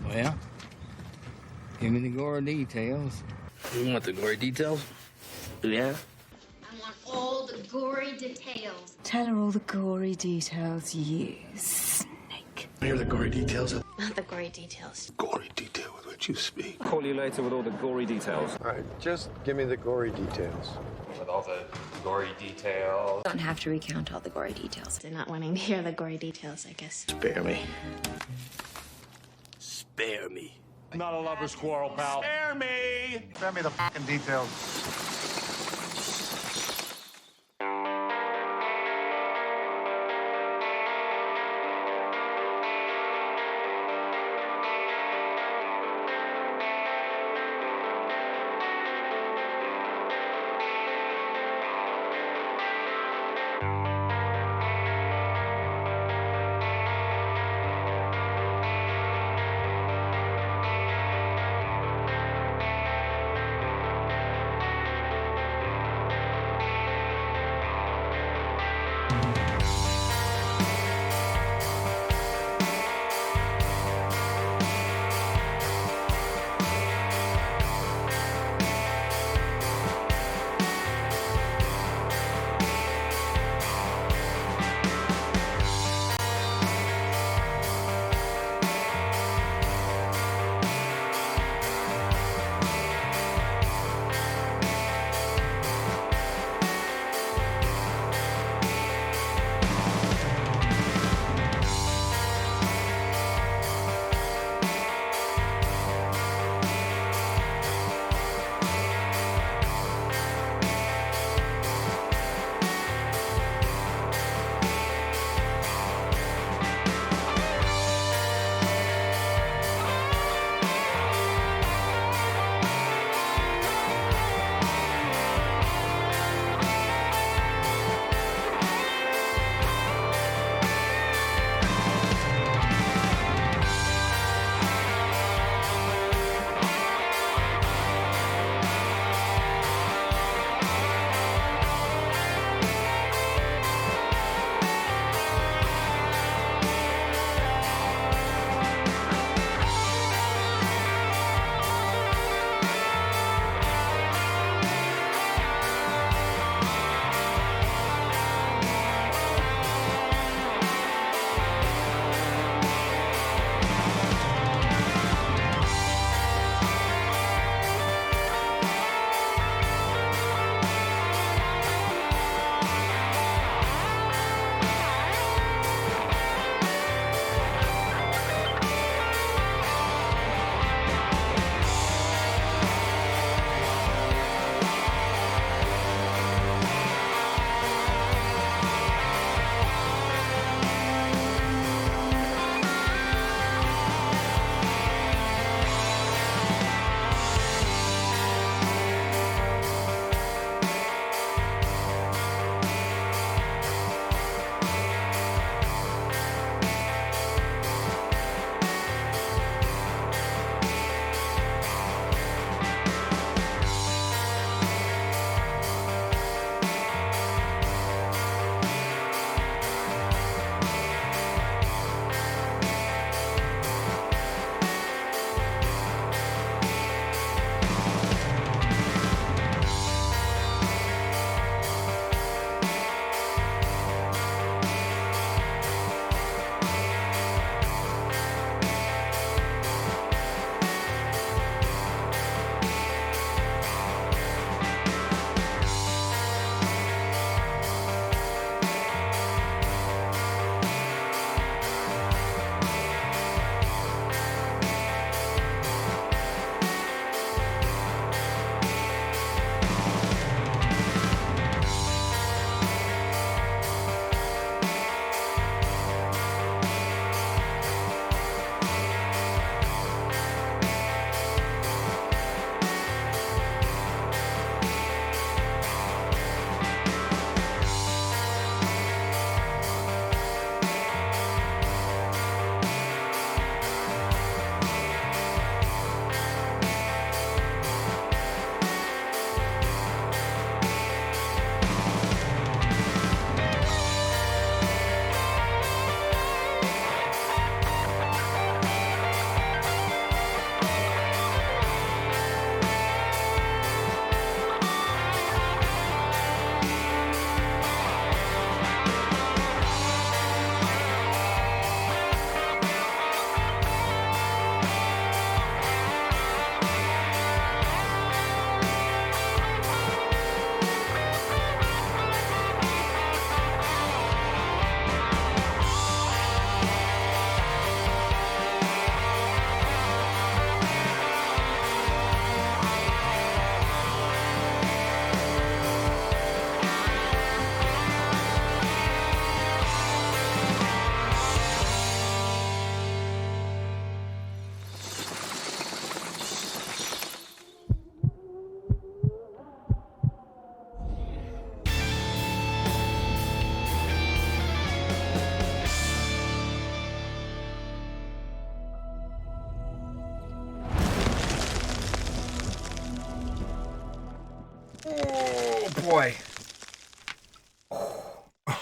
Well, give me the gory details. You want the gory details? Yeah? I want all the gory details. Tell her all the gory details, you snake. Here are the gory details. Not the gory details. Gory detail with which you speak. Call you later with all the gory details. All right, just give me the gory details. With all the gory details. Don't have to recount all the gory details. They're not wanting to hear the gory details, I guess. Spare me. Spare me. Not a lover's quarrel, pal. Spare me! Send me the fucking details.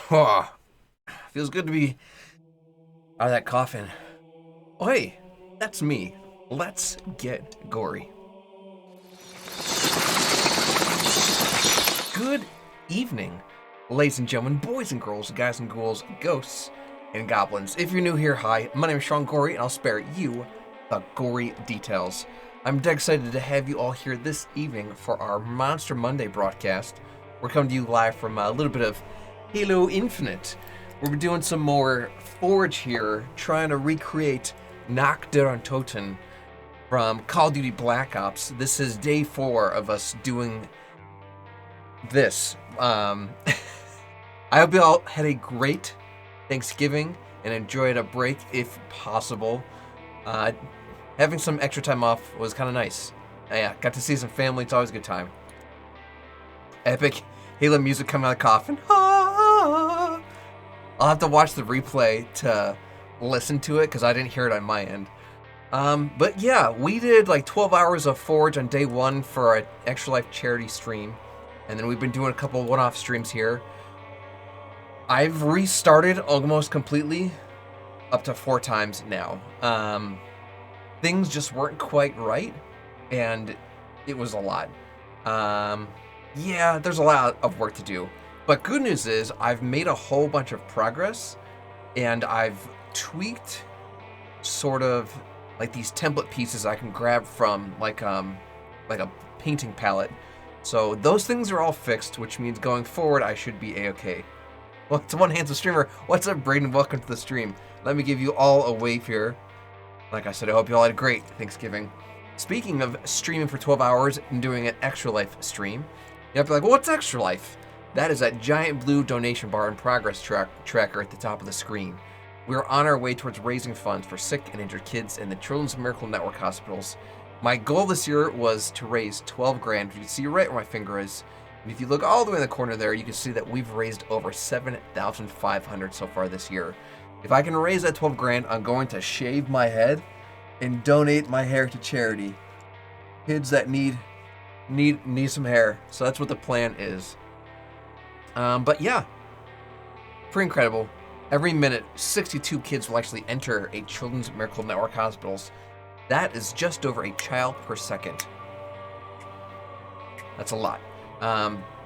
Oh, feels good to be out of that coffin. Oh, hey, that's me. Let's get gory. Good evening, ladies and gentlemen, boys and girls, guys and ghouls, ghosts and goblins. If you're new here, hi, my name is Sean Gory, and I'll spare you the gory details. I'm dead excited to have you all here this evening for our Monster Monday broadcast. We're coming to you live from a little bit of Halo Infinite. We're doing some more Forge here, trying to recreate Nacht der Untoten from Call of Duty Black Ops. This is day 4 of us doing this. I hope you all had a great Thanksgiving and enjoyed a break if possible. Having some extra time off was kind of nice. Yeah, got to see some family. It's always a good time. Epic Halo music coming out of the coffin. Ah! I'll have to watch the replay to listen to it because I didn't hear it on my end. But yeah, we did like 12 hours of Forge on day 1 for an Extra Life charity stream. And then we've been doing a couple one-off streams here. I've restarted almost completely up to 4 times now. Things just weren't quite right, and it was a lot. Yeah, there's a lot of work to do. But good news is I've made a whole bunch of progress, and I've tweaked sort of like these template pieces I can grab from like a painting palette. So those things are all fixed, which means going forward I should be a-okay. Well, it's One Handsome Streamer. What's up, Braden? Welcome to the stream. Let me give you all a wave here. Like I said, I hope you all had a great Thanksgiving. Speaking of streaming for 12 hours and doing an Extra Life stream, you have to be like, well, what's Extra Life? That is that giant blue donation bar and progress tracker at the top of the screen. We're on our way towards raising funds for sick and injured kids in the Children's Miracle Network hospitals. My goal this year was to raise 12 grand. You can see right where my finger is. And if you look all the way in the corner there, you can see that we've raised over 7,500 so far this year. If I can raise that 12 grand, I'm going to shave my head and donate my hair to charity. Kids that need some hair. So that's what the plan is. But yeah, pretty incredible. Every minute, 62 kids will actually enter a Children's Miracle Network hospitals. That is just over a child per second. That's a lot.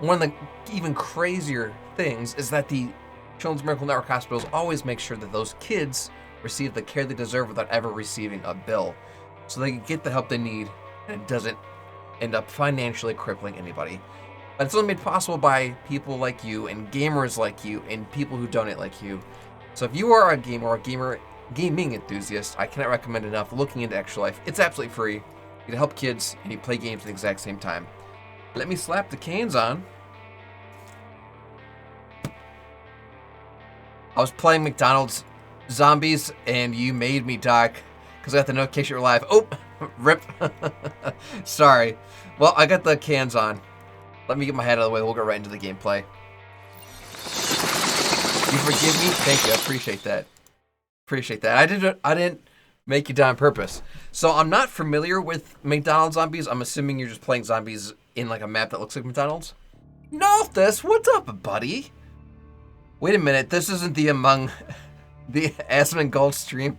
One of the even crazier things is that the Children's Miracle Network hospitals always make sure that those kids receive the care they deserve without ever receiving a bill. So they can get the help they need, and it doesn't end up financially crippling anybody. But it's only made possible by people like you and gamers like you and people who donate like you. So if you are a gamer or a gaming enthusiast, I cannot recommend enough looking into Extra Life. It's absolutely free. You can help kids and you play games at the exact same time. Let me slap the cans on. I was playing McDonald's Zombies and you made me die because I got the notification you're live. Oh, rip. Sorry. Well, I got the cans on. Let me get my head out of the way. We'll go right into the gameplay. You forgive me? Thank you. I appreciate that. Appreciate that. I didn't make you die on purpose. So I'm not familiar with McDonald's Zombies. I'm assuming you're just playing zombies in like a map that looks like McDonald's. Nolthus, what's up, buddy? Wait a minute. This isn't the Among the Asmon Gold stream.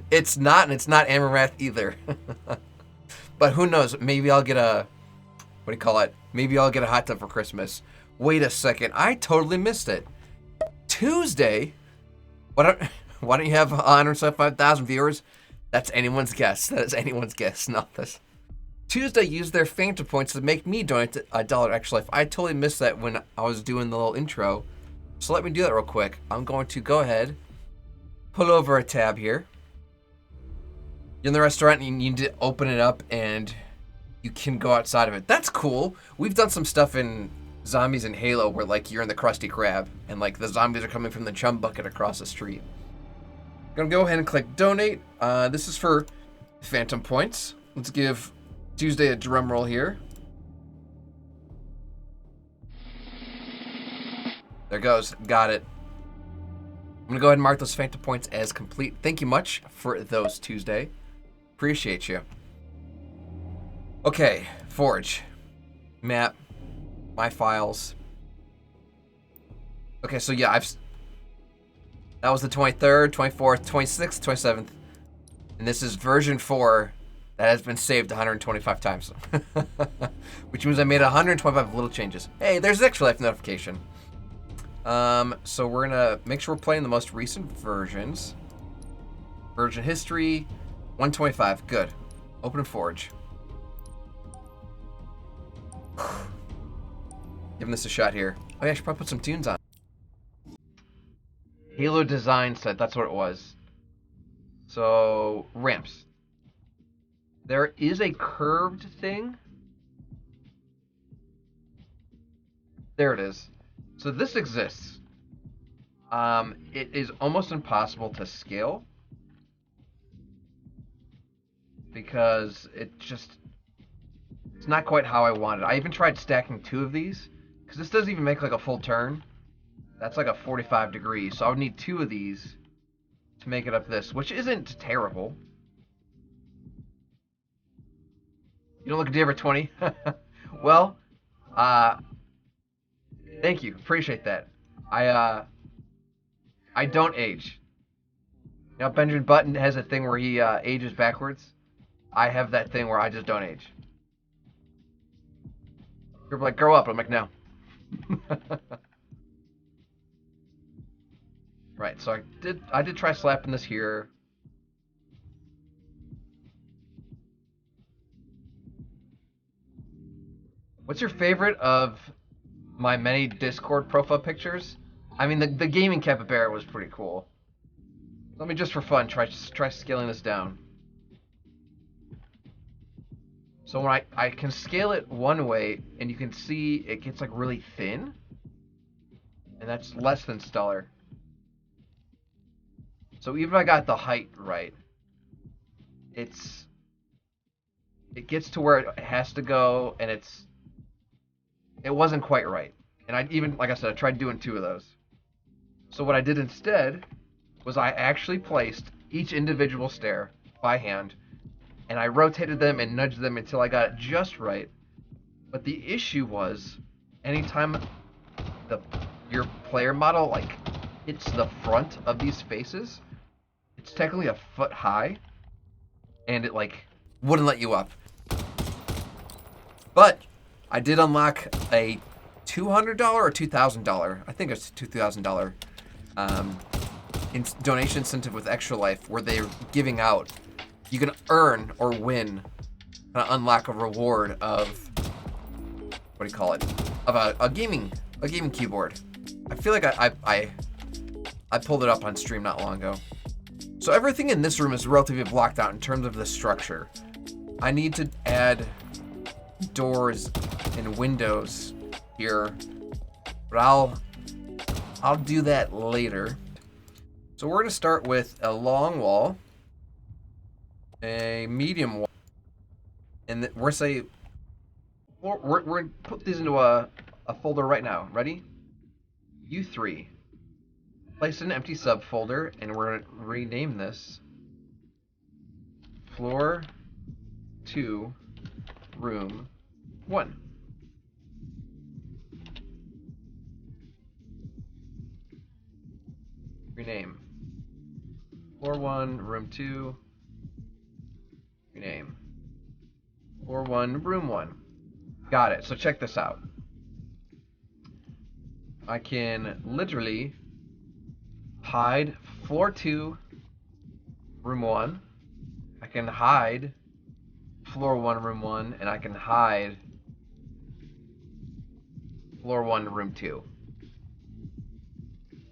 It's not, and it's not Amaranth either. But who knows? Maybe I'll get a... What do you call it? Maybe I'll get a hot tub for Christmas. Wait a second. I totally missed it. Tuesday? Why don't you have 175,000 viewers? That's anyone's guess. That is anyone's guess, not this. Tuesday used their Phantom points to make me donate $1 Extra Life. I totally missed that when I was doing the little intro. So let me do that real quick. I'm going to go ahead, pull over a tab here. You're in the restaurant and you need to open it up and you can go outside of it. That's cool. We've done some stuff in Zombies in Halo where like you're in the Krusty Krab and like the zombies are coming from the chum bucket across the street. I'm gonna go ahead and click donate. This is for Phantom points. Let's give Tuesday a drum roll here. There goes. Got it. I'm gonna go ahead and mark those Phantom points as complete. Thank you much for those, Tuesday. Appreciate you. Okay, Forge. Map. My files. Okay, so yeah, that was the 23rd, 24th, 26th, 27th. And this is version 4 that has been saved 125 times. Which means I made 125 little changes. Hey, there's an extra life notification. So we're gonna make sure we're playing the most recent versions. Version history, 125, good. Open and forge. Giving this a shot here. Oh yeah, I should probably put some tunes on. Halo design set, that's what it was. So, ramps. There is a curved thing. There it is. So this exists. It is almost impossible to scale. Because it's not quite how I wanted. I even tried stacking 2 of these. Because this doesn't even make like a full turn. That's like a 45 degrees. So I would need 2 of these to make it up this, which isn't terrible. You don't look a day over 20? Well, thank you. Appreciate that. I don't age. You know, Benjamin Button has a thing where he ages backwards. I have that thing where I just don't age. People are like, grow up. I'm like, no. Right, so I did try slapping this here. What's your favorite of my many Discord profile pictures? I mean, the gaming capybara was pretty cool. Let me just for fun try scaling this down. So when I can scale it one way, and you can see it gets like really thin, and that's less than stellar. So even if I got the height right, it gets to where it has to go, and it wasn't quite right. And like I said, I tried doing 2 of those. So what I did instead was I actually placed each individual stair by hand, and I rotated them and nudged them until I got it just right. But the issue was, anytime your player model like hits the front of these faces, it's technically a foot high, and it like wouldn't let you up. But I did unlock a $200 or $2,000, I think it's $2,000, donation incentive with Extra Life, where they're giving out, you can earn or win, unlock a reward of, what do you call it, of a gaming keyboard. I feel like I pulled it up on stream not long ago. So everything in this room is relatively blocked out in terms of the structure. I need to add doors and windows here, but I'll do that later. So we're gonna start with a long wall, a medium wall, and we're gonna put these into a folder right now. Ready? U3. Place an empty subfolder, and we're gonna rename this Floor 2, Room 1. Rename. Floor 1, Room 2. Rename. Floor 1, Room 1. Got it. So check this out. I can literally hide Floor 2, Room 1. I can hide Floor 1, Room 1, and I can hide Floor 1, Room 2.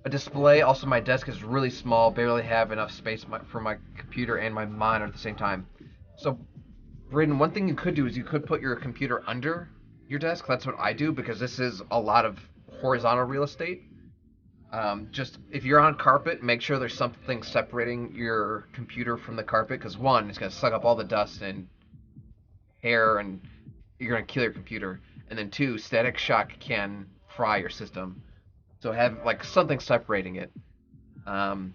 A display, also my desk is really small, barely have enough space for my computer and my monitor at the same time. So, Braden, one thing you could do is you could put your computer under your desk. That's what I do, because this is a lot of horizontal real estate. Just, if you're on carpet, make sure there's something separating your computer from the carpet, because 1, it's going to suck up all the dust and hair, and you're going to kill your computer. And then 2, static shock can fry your system. So have like something separating it. And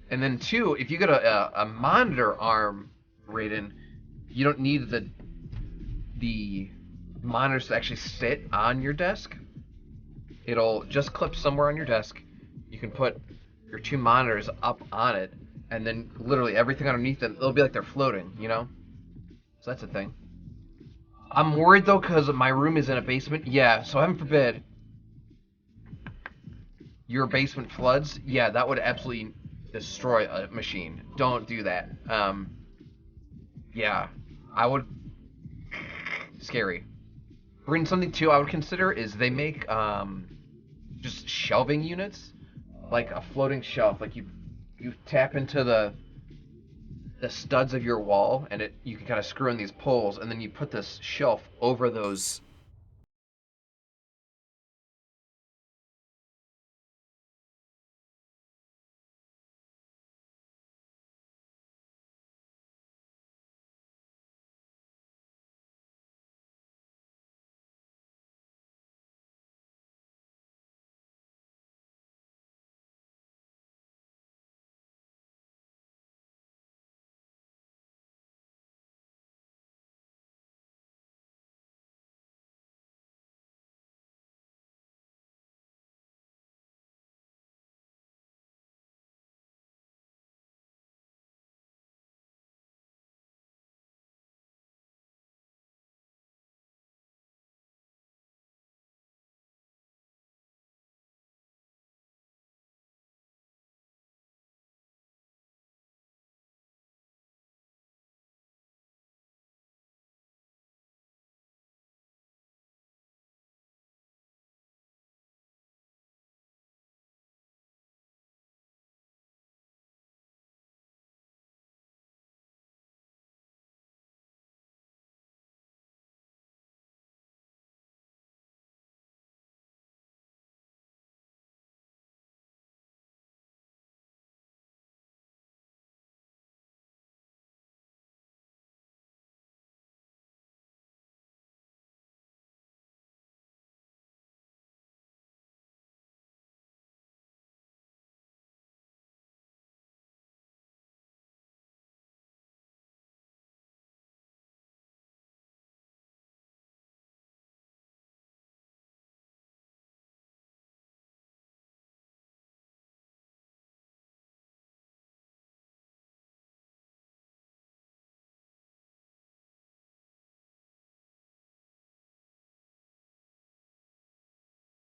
then 2, if you get a monitor arm, Raiden, you don't need the monitors to actually sit on your desk. It'll just clip somewhere on your desk. You can put your 2 monitors up on it, and then literally everything underneath it, it'll be like they're floating, you know? So that's a thing. I'm worried though, because my room is in a basement. Yeah, so heaven forbid your basement floods. Yeah, that would absolutely destroy a machine. Don't do that. Yeah, I would. Scary. Bring something too I would consider is they make just shelving units, like a floating shelf. Like you tap into the studs of your wall, and you can kind of screw in these poles, and then you put this shelf over those.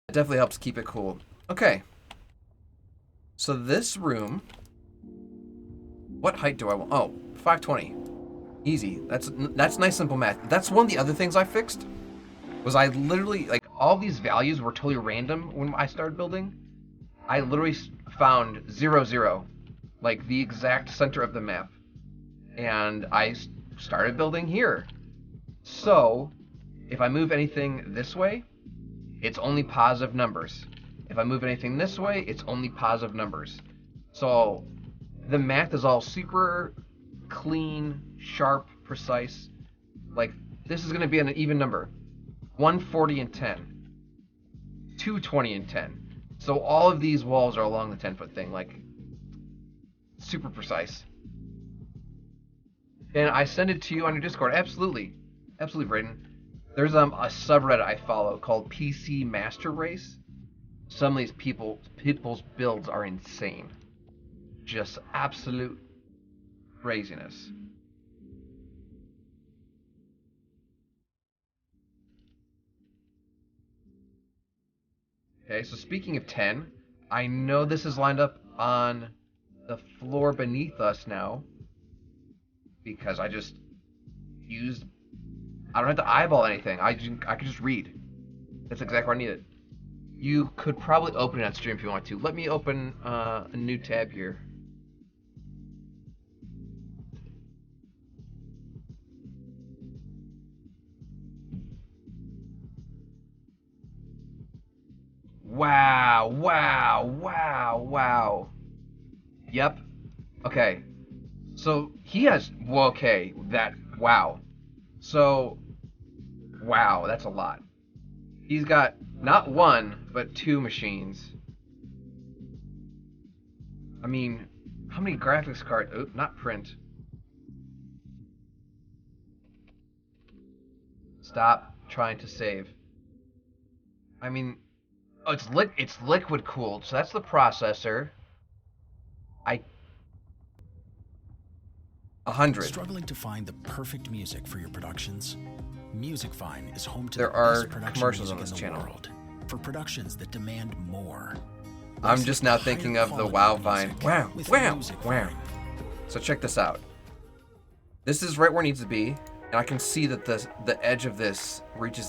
It definitely helps keep it cool. Okay. So this room. What height do I want? Oh, 520. Easy. That's nice simple math. That's one of the other things I fixed. Was I literally like all these values were totally random when I started building. I literally found 0, 0, like the exact center of the map, and I started building here. So, if I move anything this way, it's only positive numbers. If I move anything this way, it's only positive numbers. So, the math is all super clean, sharp, precise. Like, this is going to be an even number. 140 and 10. 220 and 10. So all of these walls are along the 10-foot thing, like, super precise. And I send it to you on your Discord. Absolutely. Absolutely, Braden. There's a subreddit I follow called PC Master Race. Some of these people's builds are insane. Just absolute craziness. Okay, so speaking of 10, I know this is lined up on the floor beneath us now because I just used. I don't have to eyeball anything. I can just read. That's exactly where I need it. You could probably open it on stream if you want to. Let me open a new tab here. Wow, wow, wow, wow. Yep. Okay. So he has, well, okay, that, wow. So, wow, that's a lot. He's got not one, but 2 machines. I mean, how many graphics cards? Oh, not print. Stop trying to save. I mean, Oh, it's liquid cooled, so that's the processor. 100. Struggling to find the perfect music for your productions? Musicvine is home to There the are best production commercials music on this in the channel. world for productions that demand more. I'm just now thinking of the WoW Vine. Wow, wow, wow. So check this out. This is right where it needs to be, and I can see that the edge of this reaches.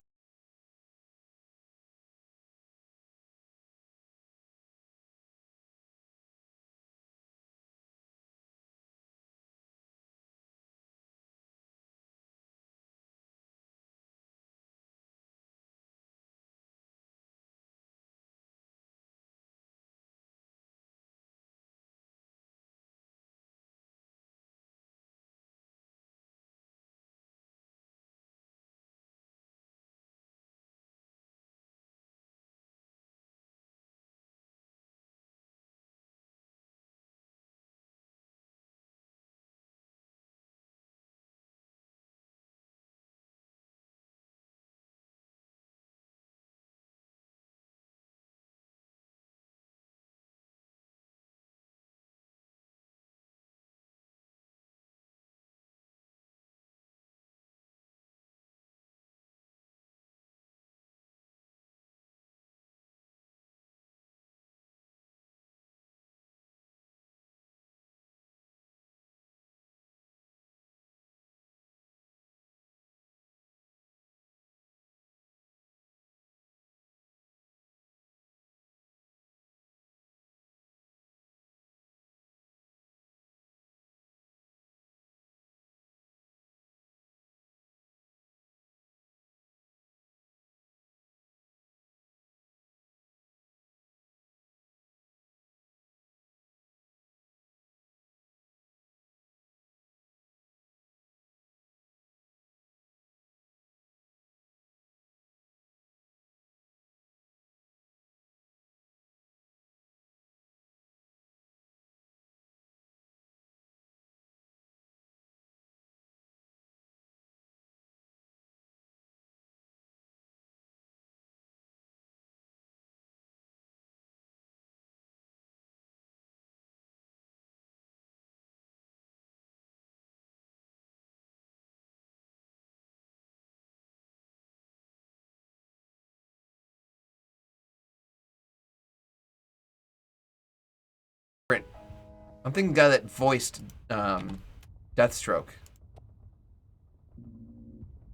I'm thinking the guy that voiced Deathstroke.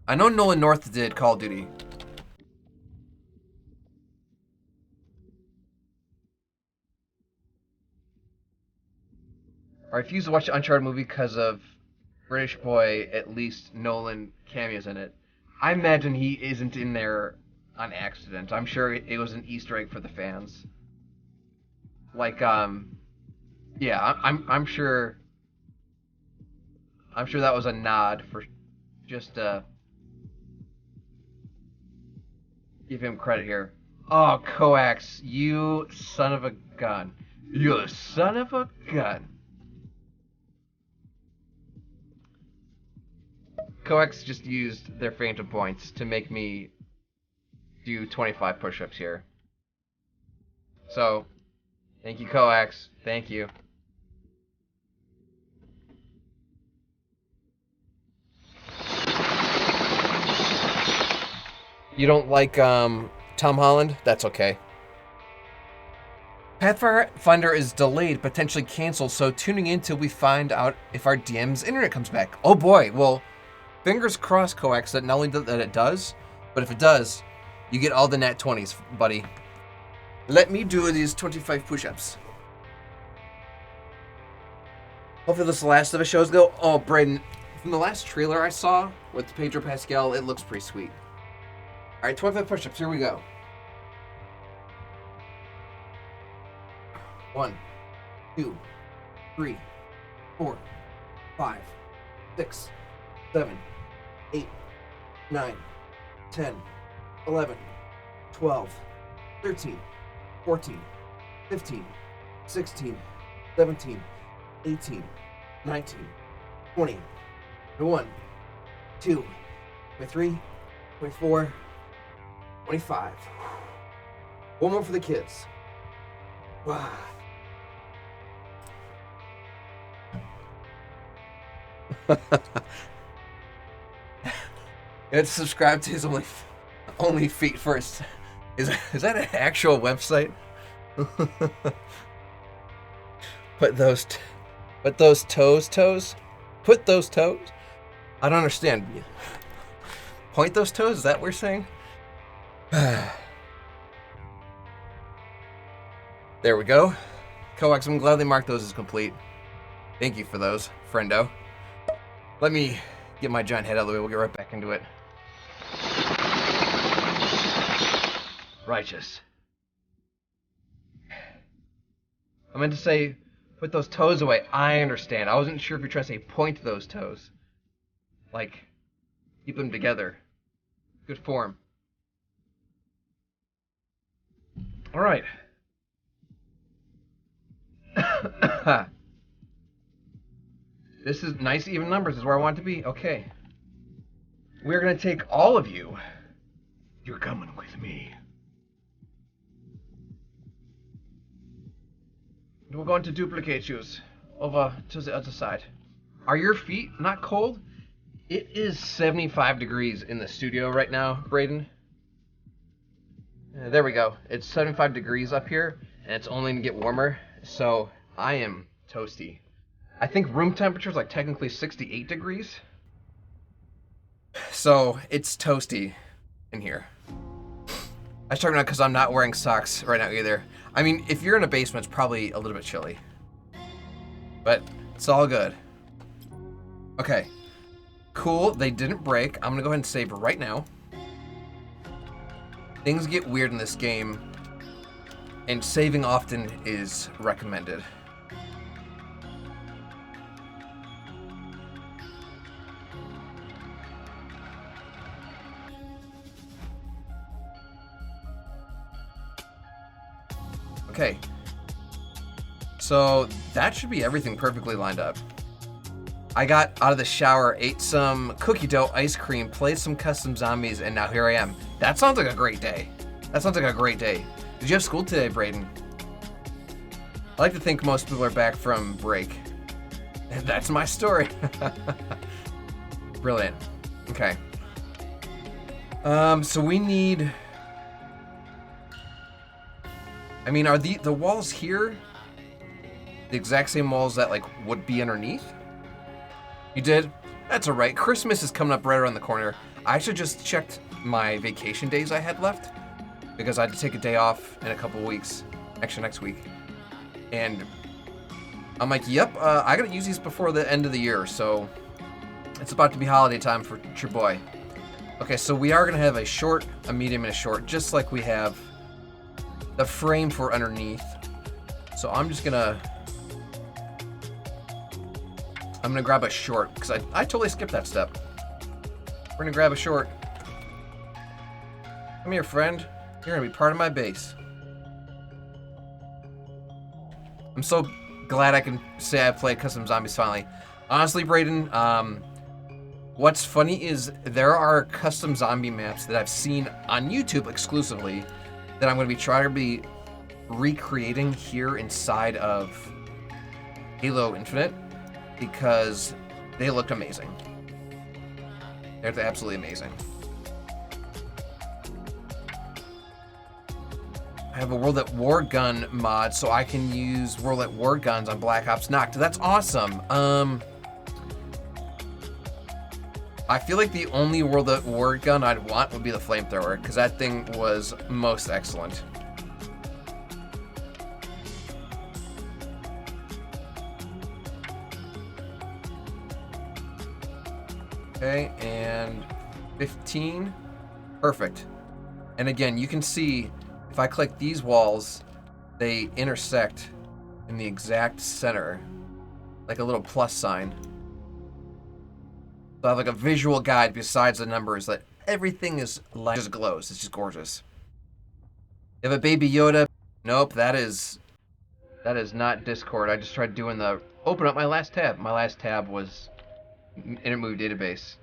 I know Nolan North did Call of Duty. I refuse to watch the Uncharted movie because of British boy, at least Nolan cameos in it. I imagine he isn't in there on accident. I'm sure it was an Easter egg for the fans. Like, yeah, I'm sure. I'm sure that was a nod for just give him credit here. Oh, Coax, you son of a gun. You son of a gun. Coax just used their phantom points to make me do 25 push-ups here. So, thank you, Coax. Thank you. You don't like Tom Holland? That's okay. Pathfinder is delayed, potentially canceled, so tuning in till we find out if our DM's internet comes back. Oh boy, well, fingers crossed, Coax, that not only that it does, but if it does, you get all the nat 20s, buddy. Let me do these 25 push-ups. Hopefully this is the last of the shows go. Oh, Braden, from the last trailer I saw with Pedro Pascal, it looks pretty sweet. All right, 25 push-ups, here we go. 1, 2, 3, 4, 5, 6, 7, 8, 9, 10, 11, 12, 13, 14, 15, 16, 17, 18, 19, 20, 21, 22, 23, 24, 25. One more for the kids. Wow. It's subscribe to his only feet first. Is that an actual website? Put those toes. Put those toes. I don't understand. Point those toes. Is that what we're saying? There we go. Coax, I'm glad they marked those as complete. Thank you for those, friendo. Let me get my giant head out of the way. We'll get right back into it. Righteous. I meant to say, put those toes away. I understand. I wasn't sure if you're trying to say point those toes. Like, keep them together. Good form. Alright. This is nice even numbers is where I want it to be. Okay. We're going to take all of you. You're coming with me. We're going to duplicate you over to the other side. Are your feet not cold? It is 75 degrees in the studio right now, Braden. There we go. It's 75 degrees up here, and it's only going to get warmer, so I am toasty. I think room temperature is like technically 68 degrees. So it's toasty in here. I was talking about because I'm not wearing socks right now either. I mean, if you're in a basement, it's probably a little bit chilly. But it's all good. Okay. Cool, they didn't break. I'm gonna go ahead and save right now. Things get weird in this game, and saving often is recommended. Okay. So that should be everything perfectly lined up. I got out of the shower, ate some cookie dough ice cream, played some custom zombies, and now here I am. That sounds like a great day. That sounds like a great day. Did you have school today, Braden? I like to think most people are back from break. That's my story. Brilliant. Okay. So we need... I mean, are the walls here the exact same walls that, like, would be underneath? You did? That's alright. Christmas is coming up right around the corner. I actually just checked my vacation days I had left because I had to take a day off in a couple weeks. Actually, next week. And I'm like, yep, I gotta use these before the end of the year, so it's about to be holiday time for your boy. Okay, so we are gonna have a short, a medium, and a short, just like we have the frame for underneath. So I'm gonna grab a short, because I totally skipped that step. We're gonna grab a short. Come here, friend. You're gonna be part of my base. I'm so glad I can say I played Custom Zombies finally. Honestly, Braden, what's funny is there are custom zombie maps that I've seen on YouTube exclusively that I'm going to be trying to be recreating here inside of Halo Infinite because they looked amazing. They're absolutely amazing. I have a World at War gun mod, so I can use World at War guns on Black Ops Nacht. That's awesome. I feel like the only World at War gun I'd want would be the flamethrower, because that thing was most excellent. Okay, and 15. Perfect. And again, you can see if I click these walls, they intersect in the exact center, like a little plus sign. So I have like a visual guide besides the numbers that everything is like, just glows. It's just gorgeous. You have a Baby Yoda. Nope, that is not Discord. I just tried doing the open up my last tab. My last tab was Intermovie Database.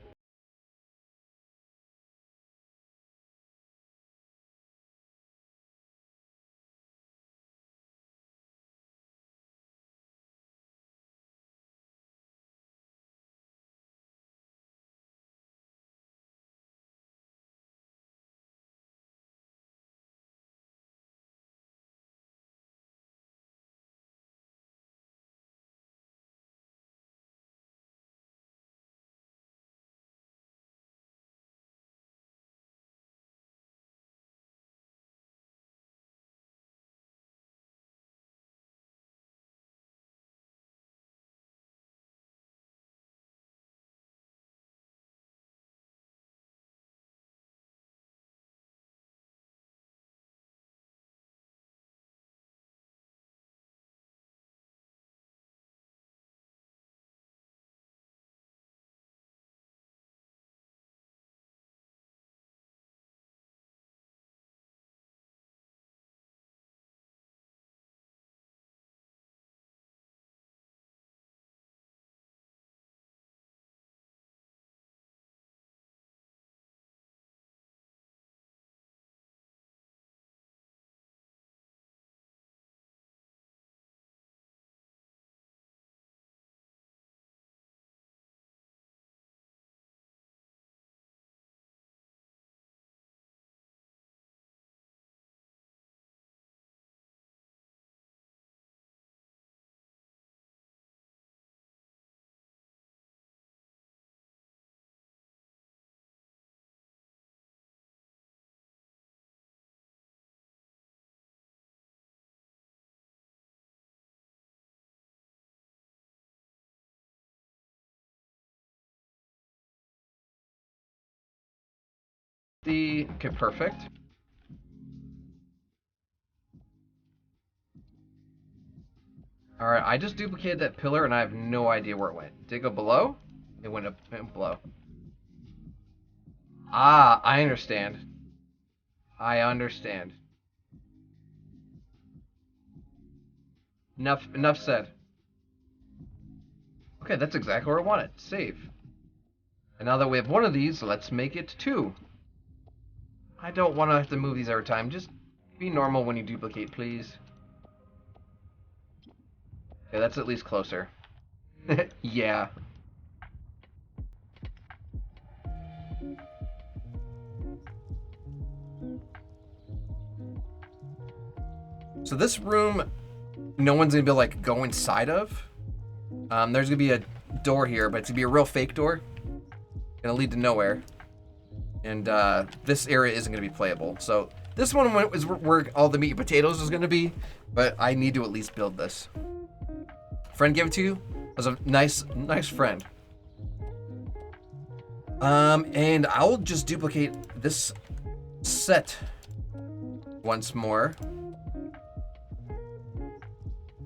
the... Okay, perfect. Alright, I just duplicated that pillar and I have no idea where it went. Did it go below? It went up and below. Ah, I understand. I understand. Enough said. Okay, that's exactly where I want it. Save. And now that we have one of these, let's make it 2. I don't want to have to move these every time. Just be normal when you duplicate, please. Okay, that's at least closer. Yeah. So this room, no one's gonna be like go inside of. There's gonna be a door here, but it's gonna be a real fake door. Gonna lead to nowhere. And this area isn't gonna be playable. So this one is where all the meat and potatoes is gonna be, but I need to at least build this. Friend gave it to you? It was a nice friend. And I'll just duplicate this set once more.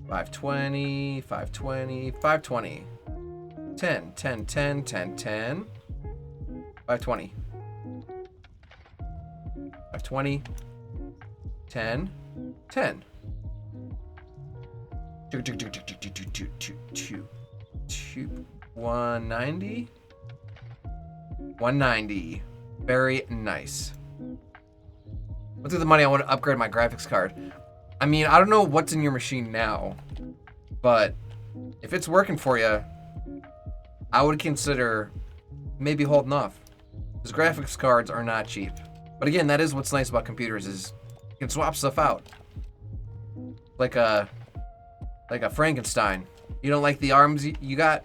520, 520, 520. 10, 10, 10, 10, 10. 520. 520. 10. 10. 190. 190. Very nice. Let's do the money. I want to upgrade my graphics card. I mean, I don't know what's in your machine now, but if it's working for you, I would consider maybe holding off. Because graphics cards are not cheap. But again, that is what's nice about computers is you can swap stuff out. Like a Frankenstein. You don't like the arms you got?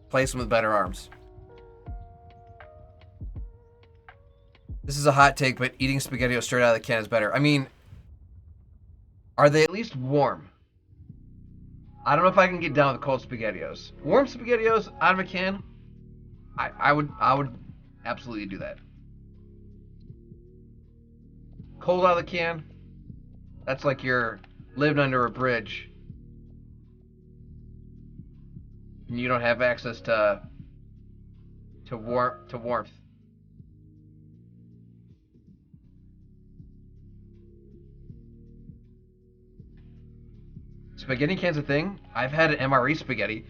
Place them with better arms. This is a hot take, but eating SpaghettiOs straight out of the can is better. I mean, are they at least warm? I don't know if I can get down with cold SpaghettiOs. Warm SpaghettiOs out of a can? I would absolutely do that. Cold out of the can? That's like you're living under a bridge. And you don't have access to warmth. Spaghetti can's a thing. I've had an MRE spaghetti.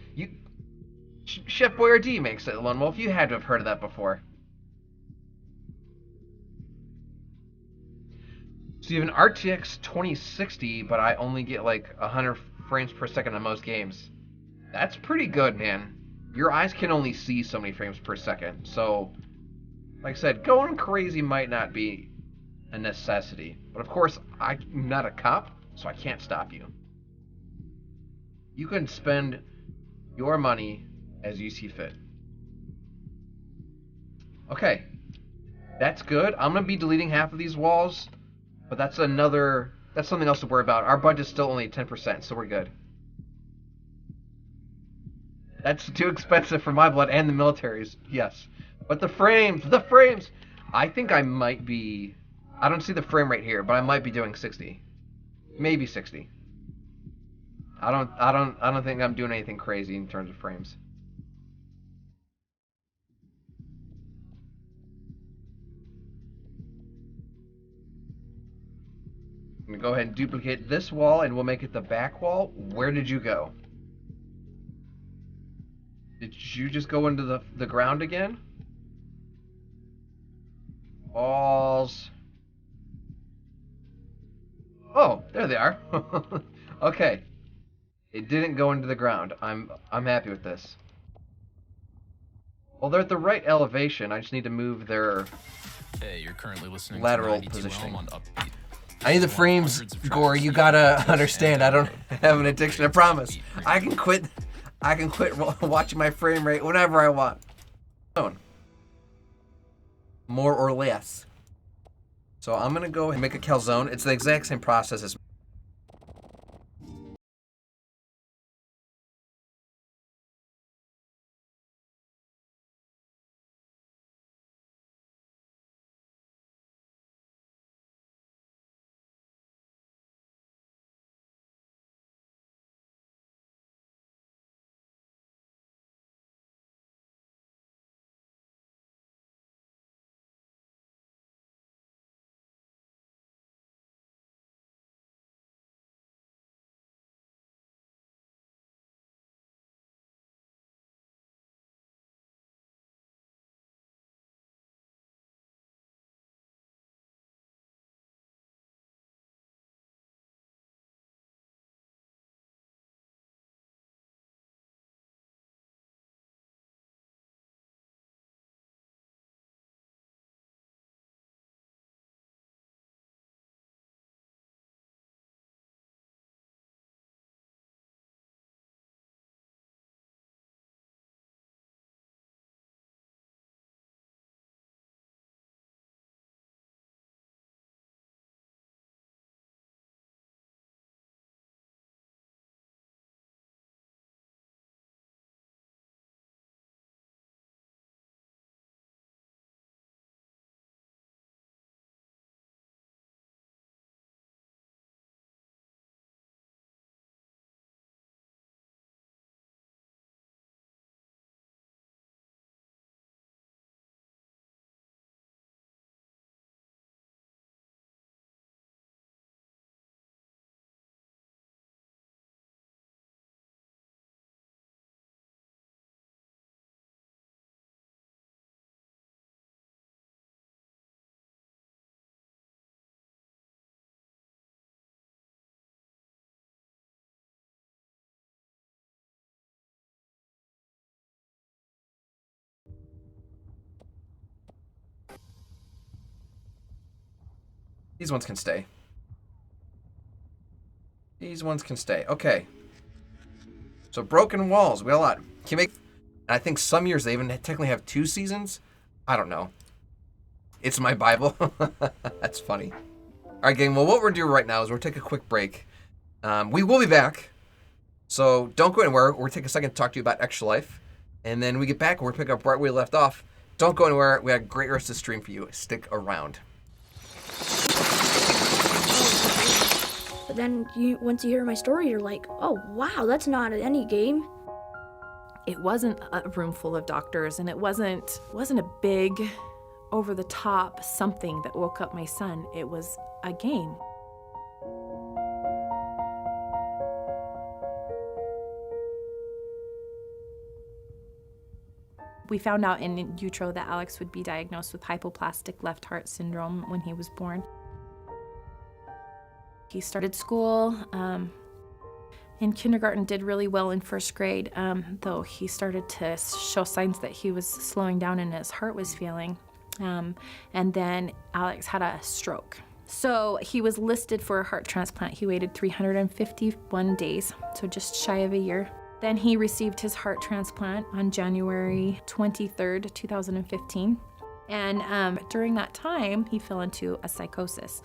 Chef Boyardee makes it, Lone Wolf. You had to have heard of that before. So you have an RTX 2060, but I only get like 100 frames per second on most games. That's pretty good, man. Your eyes can only see so many frames per second. So, like I said, going crazy might not be a necessity. But of course, I'm not a cop, so I can't stop you. You can spend your money as you see fit. Okay. That's good. I'm going to be deleting half of these walls, but that's something else to worry about. Our budget's still only 10%, so we're good. That's too expensive for my blood and the military's, yes. But the frames! I think I might be... I don't see the frame rate here, but I might be doing 60. Maybe 60. I don't think I'm doing anything crazy in terms of frames. I'm gonna go ahead and duplicate this wall and we'll make it the back wall. Where did you go? Did you just go into the ground again? Walls. Oh, there they are. Okay. It didn't go into the ground. I'm happy with this. Well, they're at the right elevation. I just need to move their You're currently listening lateral to positioning. on Upbeat. I need the frames, Gory. You gotta understand. I don't have an addiction. I promise. I can quit watching my frame rate whenever I want. More or less. So I'm gonna go and make a calzone. It's the exact same process as These ones can stay. These ones can stay. Okay. So broken walls. We got a lot. Can you make... I think some years they even technically have 2 seasons. I don't know. It's my Bible. That's funny. All right, gang. Well, what we're doing right now is we're taking a quick break. We will be back. So don't go anywhere. We'll take a second to talk to you about Extra Life. And then we get back and we'll pick up right where we left off. Don't go anywhere. We have a great rest of the stream for you. Stick around. But then once you hear my story, you're like, oh, wow, that's not any game. It wasn't a room full of doctors, and it wasn't a big, over-the-top something that woke up my son. It was a game. We found out in utero that Alex would be diagnosed with hypoplastic left heart syndrome when he was born. He started school in kindergarten, did really well in first grade, though he started to show signs that he was slowing down and his heart was failing. And then Alex had a stroke. So he was listed for a heart transplant. He waited 351 days, so just shy of a year. Then he received his heart transplant on January 23rd, 2015. And during that time, he fell into a psychosis.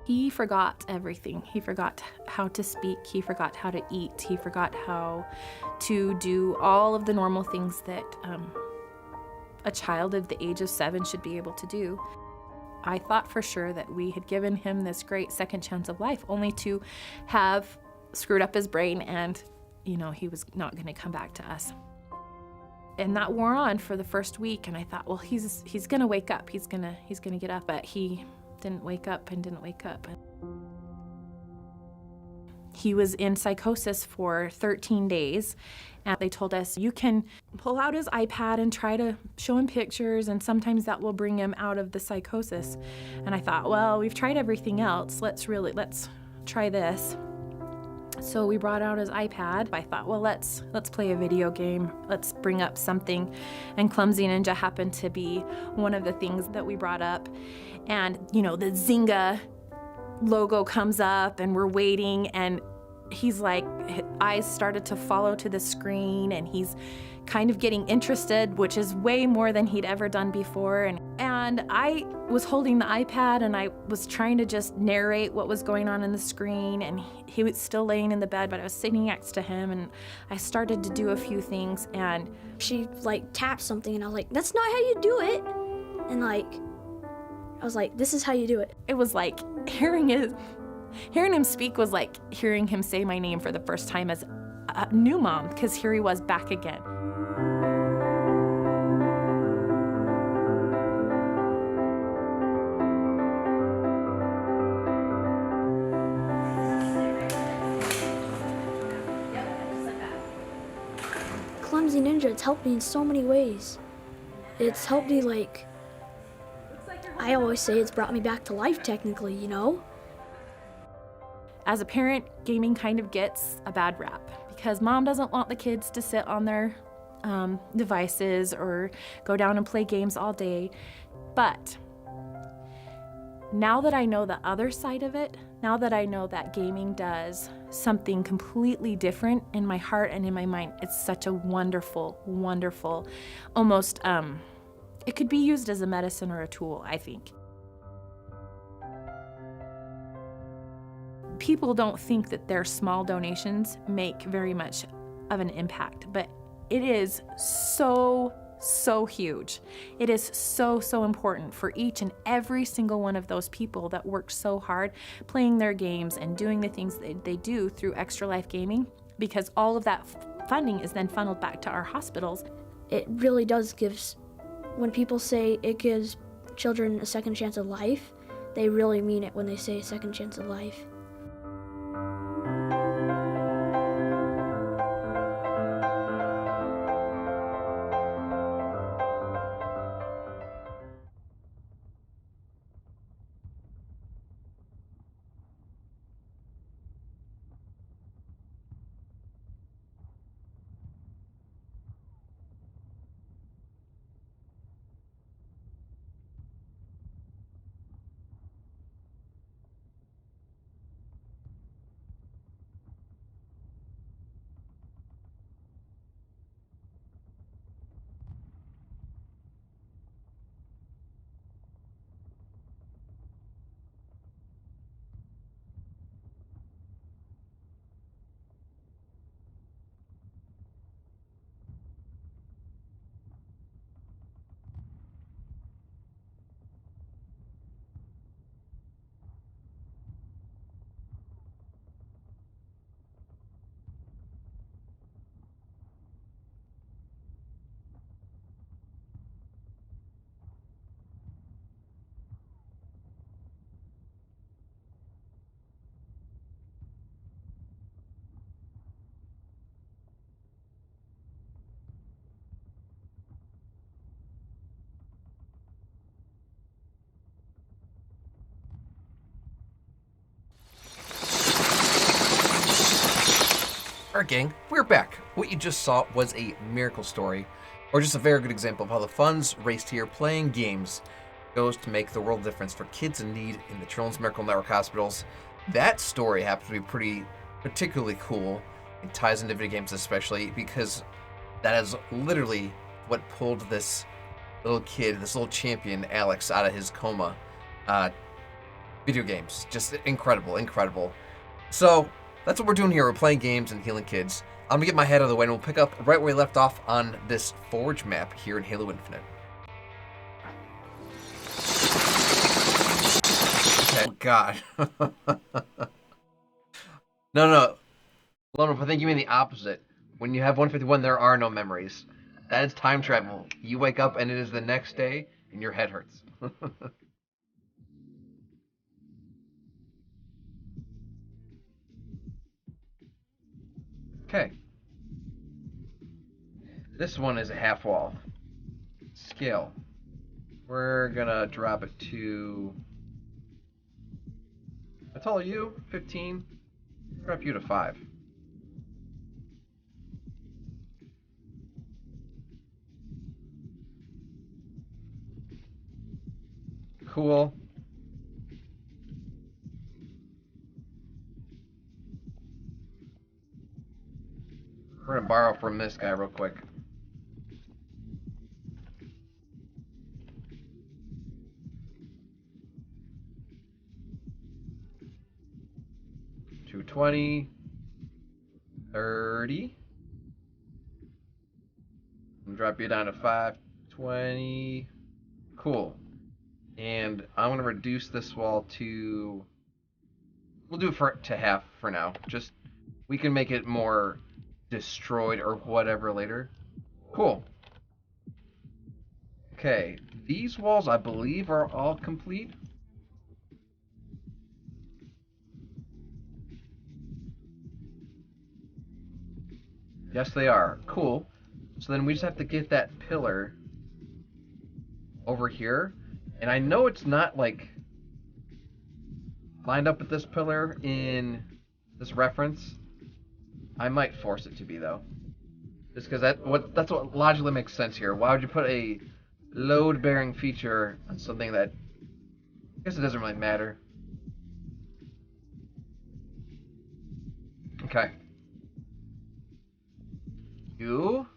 He forgot everything. He forgot how to speak. He forgot how to eat. He forgot how to do all of the normal things that a child of the age of 7 should be able to do. I thought for sure that we had given him this great second chance of life, only to have screwed up his brain and, he was not going to come back to us. And that wore on for the first week, and I thought, well, he's going to wake up. He's going to get up, but he didn't wake up and didn't wake up. He was in psychosis for 13 days, and they told us, you can pull out his iPad and try to show him pictures, and sometimes that will bring him out of the psychosis. And I thought, well, we've tried everything else. Let's try this. So we brought out his iPad. I thought, well, let's play a video game. Let's bring up something. And Clumsy Ninja happened to be one of the things that we brought up. And, the Zynga logo comes up and we're waiting, and he's like, his eyes started to follow to the screen, and he's kind of getting interested, which is way more than he'd ever done before. And I was holding the iPad and I was trying to just narrate what was going on the screen, and he was still laying in the bed, but I was sitting next to him, and I started to do a few things, and she tapped something, and I was like, that's not how you do it. And I was like, this is how you do it. It was like hearing him speak was like hearing him say my name for the first time as a new mom, because here he was back again. Clumsy Ninja, it's helped me in so many ways. It's helped me, I always say it's brought me back to life, technically, As a parent, gaming kind of gets a bad rap because mom doesn't want the kids to sit on their devices or go down and play games all day. But now that I know the other side of it, now that I know that gaming does something completely different in my heart and in my mind, it's such a wonderful, wonderful, almost, it could be used as a medicine or a tool, I think. People don't think that their small donations make very much of an impact, but it is so huge. It is so important for each and every single one of those people that work so hard playing their games and doing the things that they do through Extra Life Gaming, because all of that funding is then funneled back to our hospitals. It really does when people say it gives children a second chance of life, they really mean it when they say second chance of life. Alright gang, we're back. What you just saw was a miracle story, or just a very good example of how the funds raised here playing games goes to make the world difference for kids in need in the Children's Miracle Network hospitals. That story happens to be particularly cool. It ties into video games especially because that is literally what pulled this little kid, this little champion, Alex, out of his coma. Video games. Just incredible, incredible. So, that's what we're doing here. We're playing games and healing kids. I'm gonna get my head out of the way and we'll pick up right where we left off on this Forge map here in Halo Infinite. Okay, God. No. Lone, I think you mean the opposite. When you have 151, there are no memories. That is time travel. You wake up and it is the next day and your head hurts. Okay. This one is a half wall. Scale. We're gonna drop it to... How tall are you? 15? Drop you to 5. Cool. We're gonna borrow from this guy real quick. $220, $30. I'm gonna drop you down to $520. Cool. And I'm gonna reduce this wall to... We'll do it to half for now. Just, we can make it more destroyed or whatever later. Cool. Okay, these walls I believe are all complete. Yes, they are. Cool. So then we just have to get that pillar over here. And I know it's not, like, lined up with this pillar in this reference. I might force it to be, though. Just because that's what logically makes sense here. Why would you put a load-bearing feature on something that... I guess it doesn't really matter. Okay. You.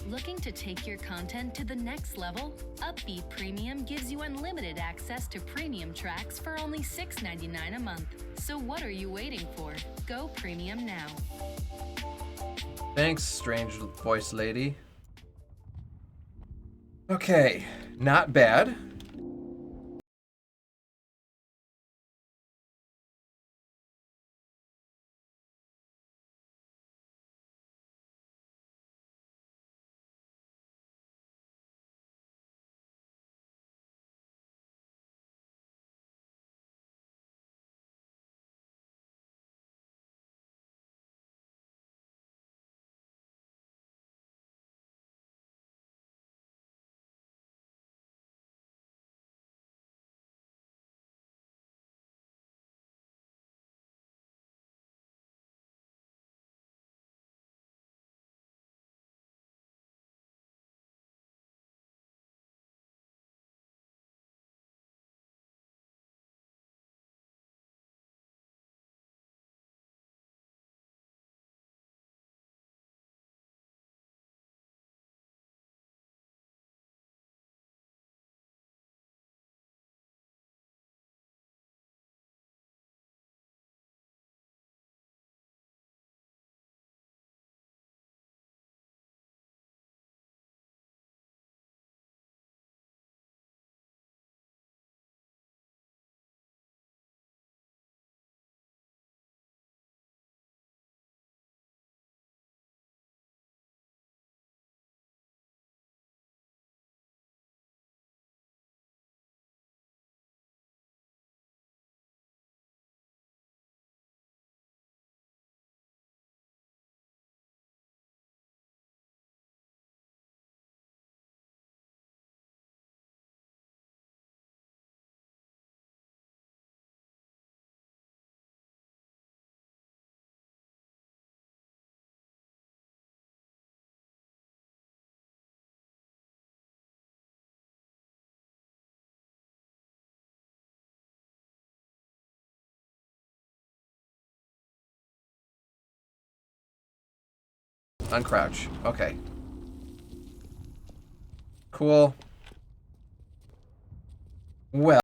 Looking to take your content to the next level? Upbeat Premium gives you unlimited access to premium tracks for only $6.99 a month. So what are you waiting for? Go premium now. Thanks, strange voice lady. Okay, not bad. Uncrouch. Okay. Cool. Well.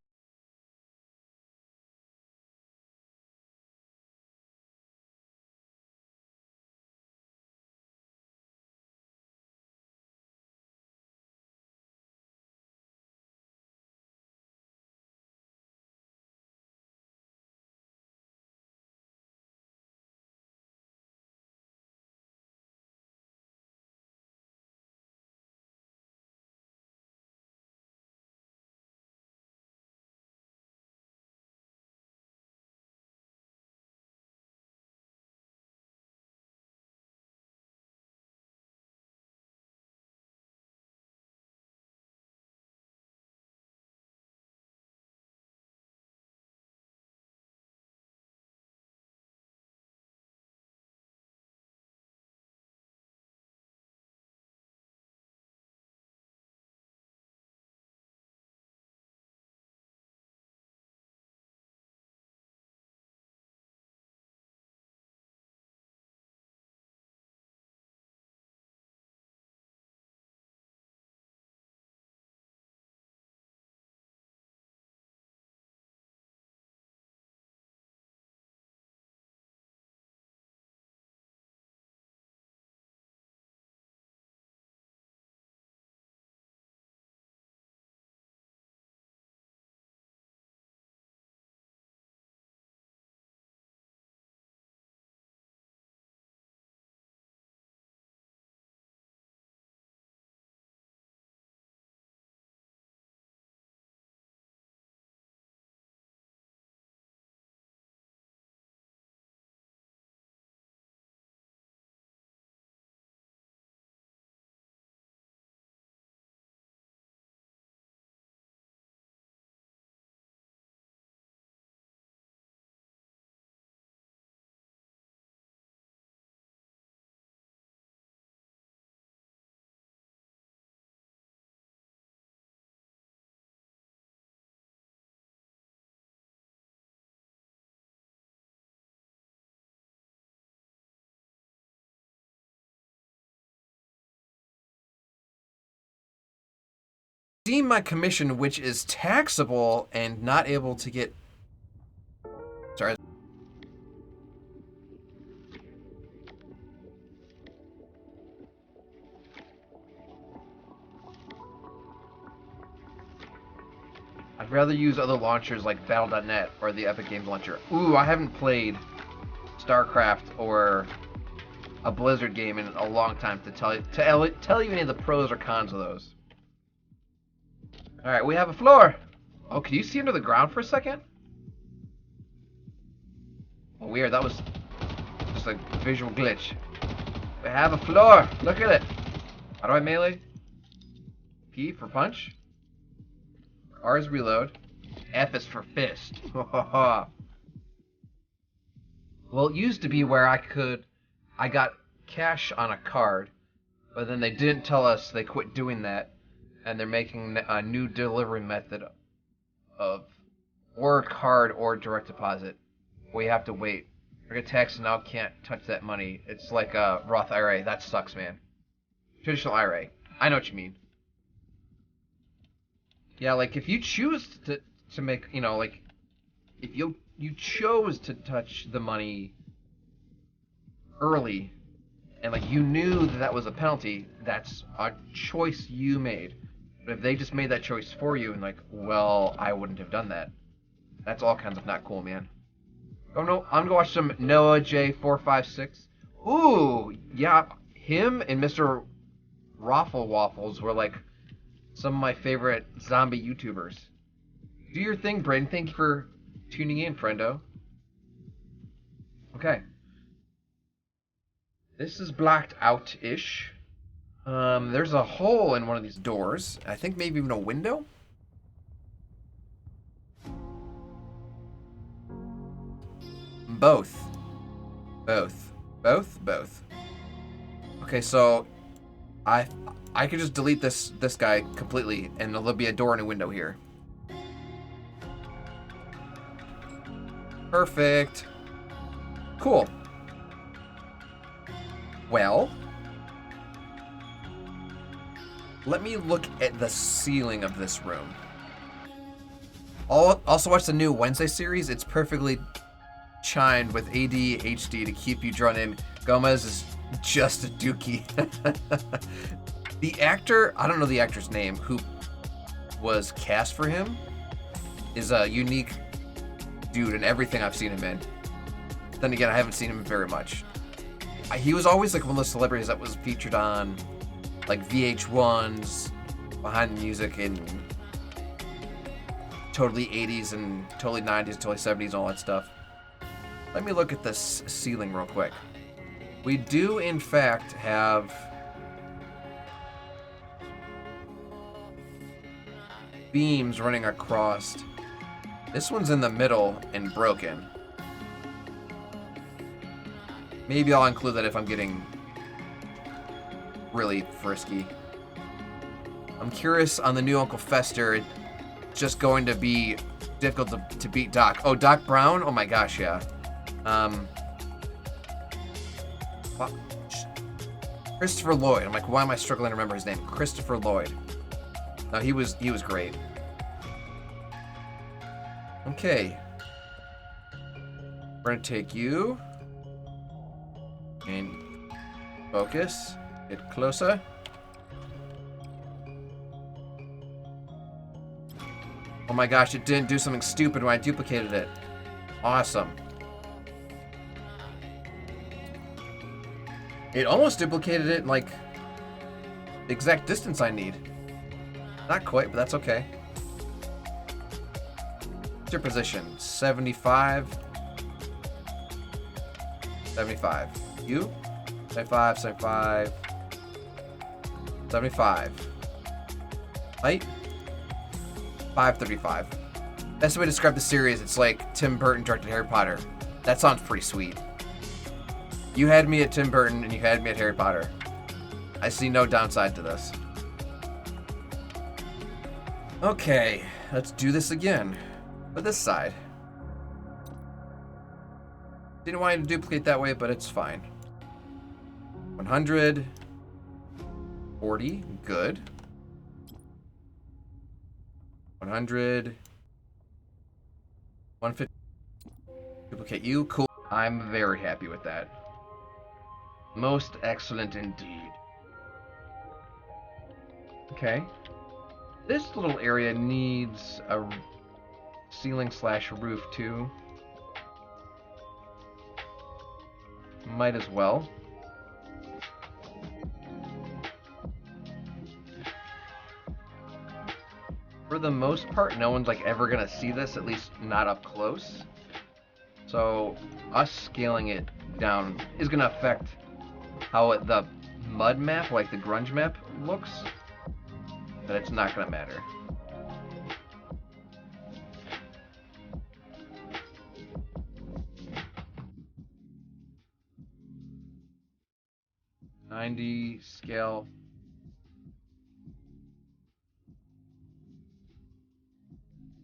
redeem my commission, which is taxable and not able to get... Sorry. I'd rather use other launchers like Battle.net or the Epic Games Launcher. Ooh, I haven't played StarCraft or a Blizzard game in a long time to tell you any of the pros or cons of those. Alright, we have a floor! Oh, can you see under the ground for a second? Oh, weird, that was just a visual glitch. We have a floor! Look at it! How do I melee? P for punch? R is reload. F is for fist. Well, it used to be where I got cash on a card, but then they didn't tell us they quit doing that, and they're making a new delivery method of or card or direct deposit. We have to wait. Forget tax now can't touch that money. It's like a Roth IRA. That sucks, man. Traditional IRA. I know what you mean. Yeah, like if you choose to make, you know, like if you chose to touch the money early and like you knew that was a penalty, that's a choice you made. But if they just made that choice for you and like, well, I wouldn't have done that. That's all kinds of not cool, man. Oh no, I'm gonna watch some Noah J456. Ooh, yeah, him and Mr. Raffle Waffles were like some of my favorite zombie YouTubers. Do your thing, Brayden. Thank you for tuning in, friendo. Okay. This is blacked out-ish. There's a hole in one of these doors. I think maybe even a window? Both. Both. Okay, so I could just delete this guy completely, and there'll be a door and a window here. Perfect. Cool. Well, let me look at the ceiling of this room. I'll also watch the new Wednesday series. It's perfectly chimed with ADHD to keep you drawn in. Gomez is just a dookie. The actor, I don't know the actor's name, who was cast for him, is a unique dude in everything I've seen him in. Then again, I haven't seen him very much. He was always like one of those celebrities that was featured on like VH1's Behind the Music in totally 80s and totally 90s, totally 70s and all that stuff. Let me look at this ceiling real quick. We do in fact have beams running across. This one's in the middle and broken. Maybe I'll include that if I'm getting really frisky. I'm curious on the new Uncle Fester. It's just going to be difficult to beat Doc. Oh, Doc Brown? Oh my gosh, yeah. Christopher Lloyd. I'm like, why am I struggling to remember his name? Christopher Lloyd. No, he was great. Okay. We're gonna take you and focus. Get closer. Oh my gosh, it didn't do something stupid when I duplicated it. Awesome. It almost duplicated it in like the exact distance I need. Not quite, but that's okay. What's your position? 75. 75. You? 75, 75. 75. Height? 535. That's the way to describe the series. It's like Tim Burton directed Harry Potter. That sounds pretty sweet. You had me at Tim Burton and you had me at Harry Potter. I see no downside to this. Okay, let's do this again. But this side. Didn't want you to duplicate that way, but it's fine. 100. 40, good. 100. 150. Duplicate you. Cool. I'm very happy with that. Most excellent indeed. Okay. This little area needs a ceiling/roof too. Might as well. For the most part, no one's like ever gonna see this, at least not up close. So us scaling it down is gonna affect how the mud map, like the grunge map, looks, but it's not gonna matter. $90 scale.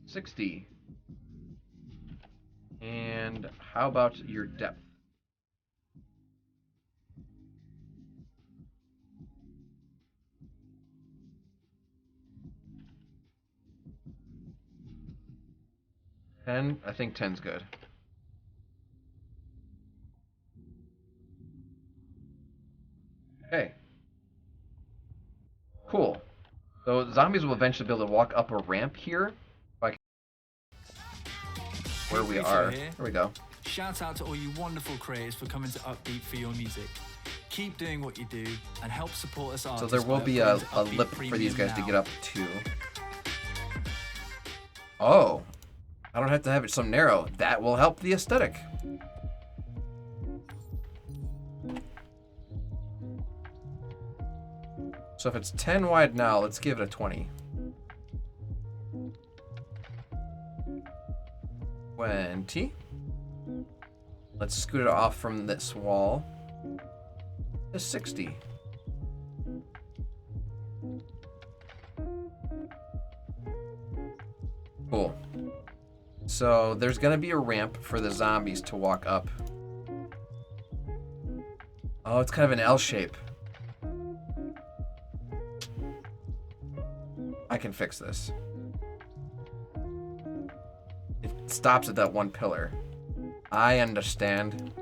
$60. And how about your depth? $10. I think 10's good. Okay. Cool. So zombies will eventually be able to walk up a ramp here. Where we are. There we go. Shout out to all you wonderful creators for coming to Upbeat for your music. Keep doing what you do and help support us artists. So there will be a lip for these guys to get up to. Oh. I don't have to have it so narrow. That will help the aesthetic. So if it's 10 wide now, let's give it a 20. 20. Let's scoot it off from this wall to 60. Cool. So there's gonna be a ramp for the zombies to walk up. Oh, it's kind of an L shape. I can fix this. It stops at that one pillar. I understand.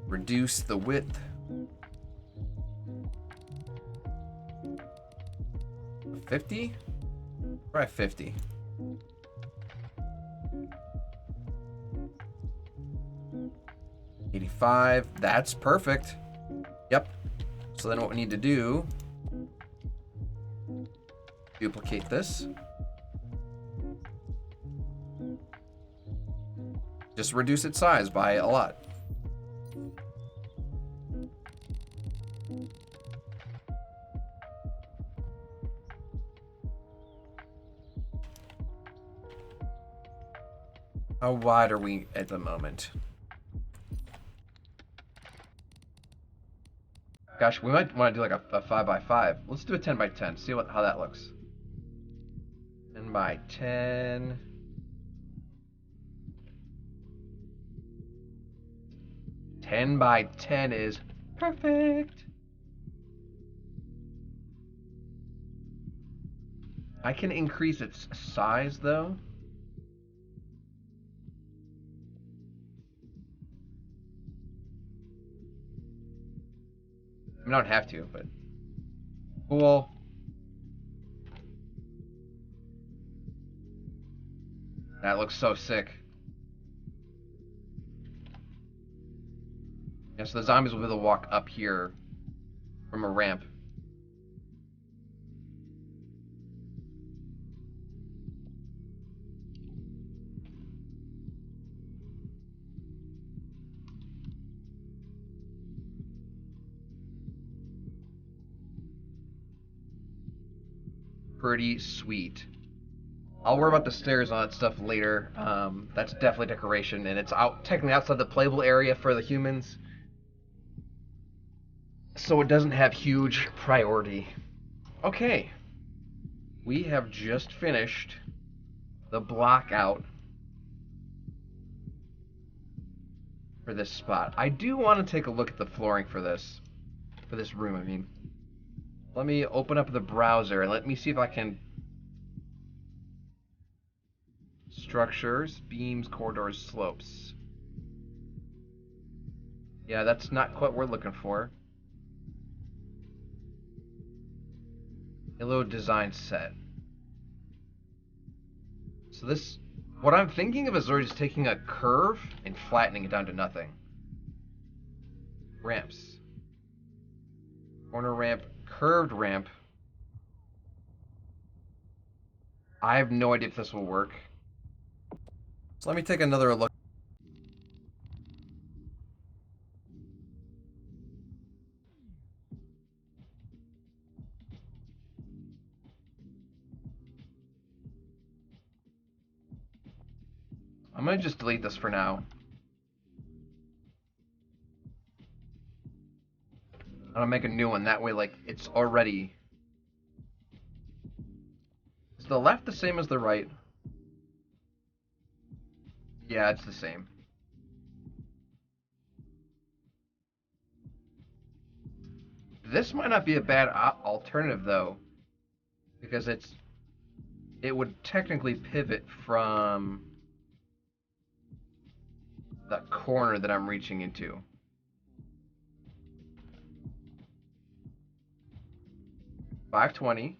Reduce the width. 50? Try 50. $85. That's perfect. Yep. So then what we need to do, duplicate this. Just reduce its size by a lot. How wide are we at the moment? Gosh, we might want to do like a 5x5. Let's do a 10x10. See how that looks. 10x10. 10x10 is perfect. I can increase its size though. I don't have to, but cool. That looks so sick. Yeah, so the zombies will be able to walk up here from a ramp. Pretty sweet. I'll worry about the stairs and all that stuff later. That's definitely decoration, and it's technically outside the playable area for the humans. So it doesn't have huge priority. Okay. We have just finished the block out for this spot. I do want to take a look at the flooring for this room, I mean. Let me open up the browser and let me see if I can... Structures, beams, corridors, slopes. Yeah, that's not quite what we're looking for. Hello design set. So this... What I'm thinking of is we're just taking a curve and flattening it down to nothing. Ramps. Corner ramp, curved ramp. I have no idea if this will work. So let me take another look. I'm gonna just delete this for now. I'm gonna make a new one, that way, like, it's already... Is the left the same as the right? Yeah, it's the same. This might not be a bad alternative, though. Because it would technically pivot from the corner that I'm reaching into. $520.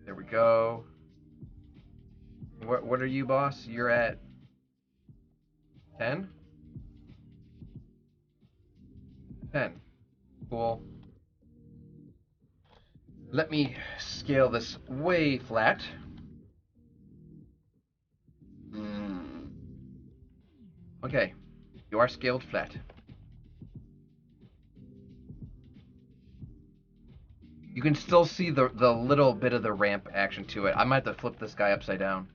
There we go. What are you, boss? You're at 10? 10. Cool. Let me scale this way flat. Okay, you are scaled flat. You can still see the little bit of the ramp action to it. I might have to flip this guy upside down.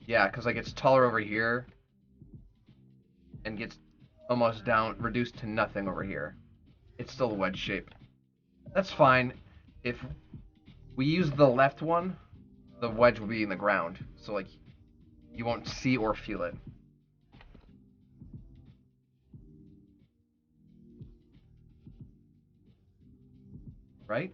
Yeah, because like it's taller over here and gets almost down, reduced to nothing over here. It's still a wedge shape. That's fine. If we use the left one, the wedge will be in the ground. So like you won't see or feel it. Right?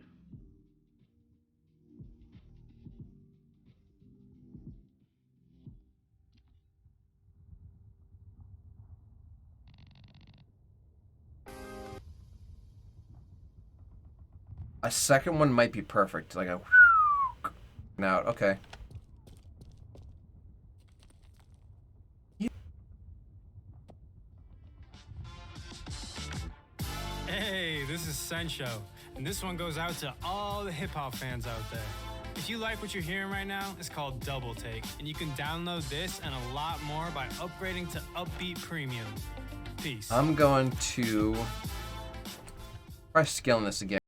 A second one might be perfect. Like a out. Okay. Hey, this is Sencho, and this one goes out to all the hip-hop fans out there. If you like what you're hearing right now, it's called Double Take, and you can download this and a lot more by upgrading to Upbeat Premium. Peace. I'm going to try scaling this again.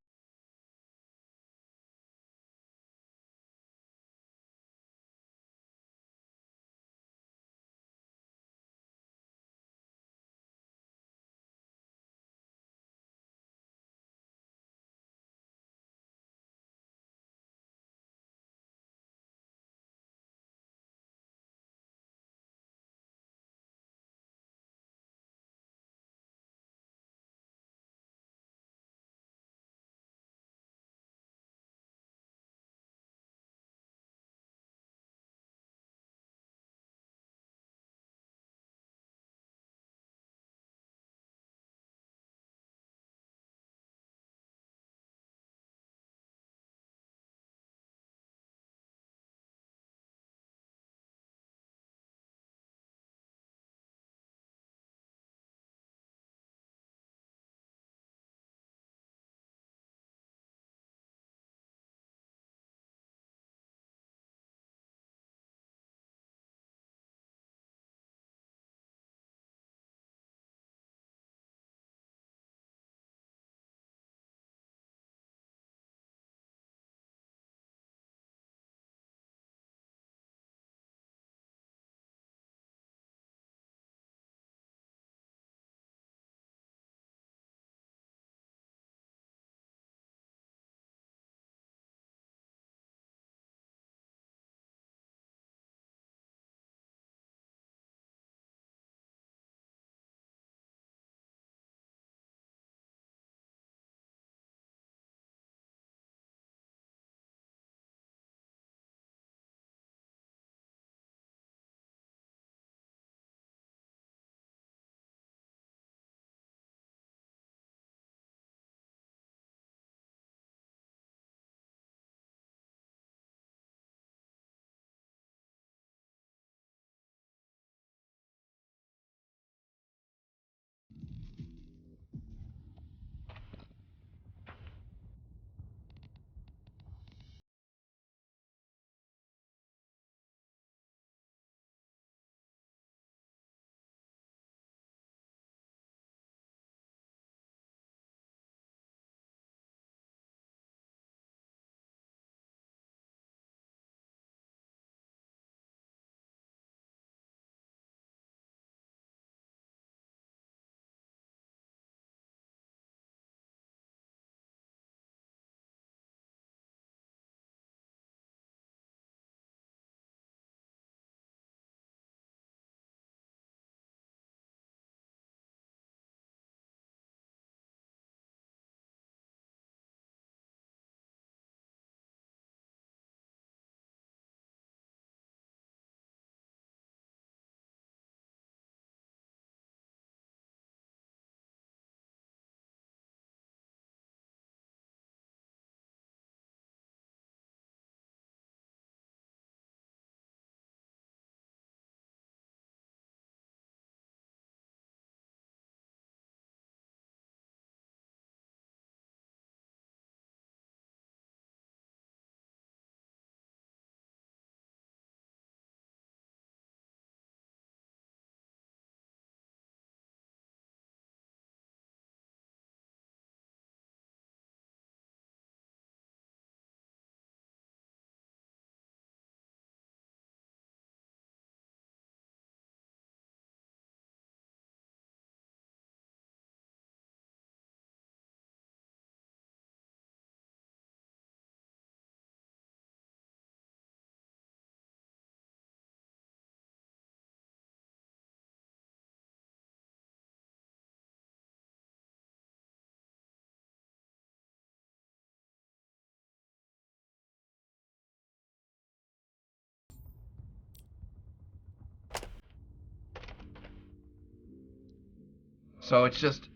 So it's just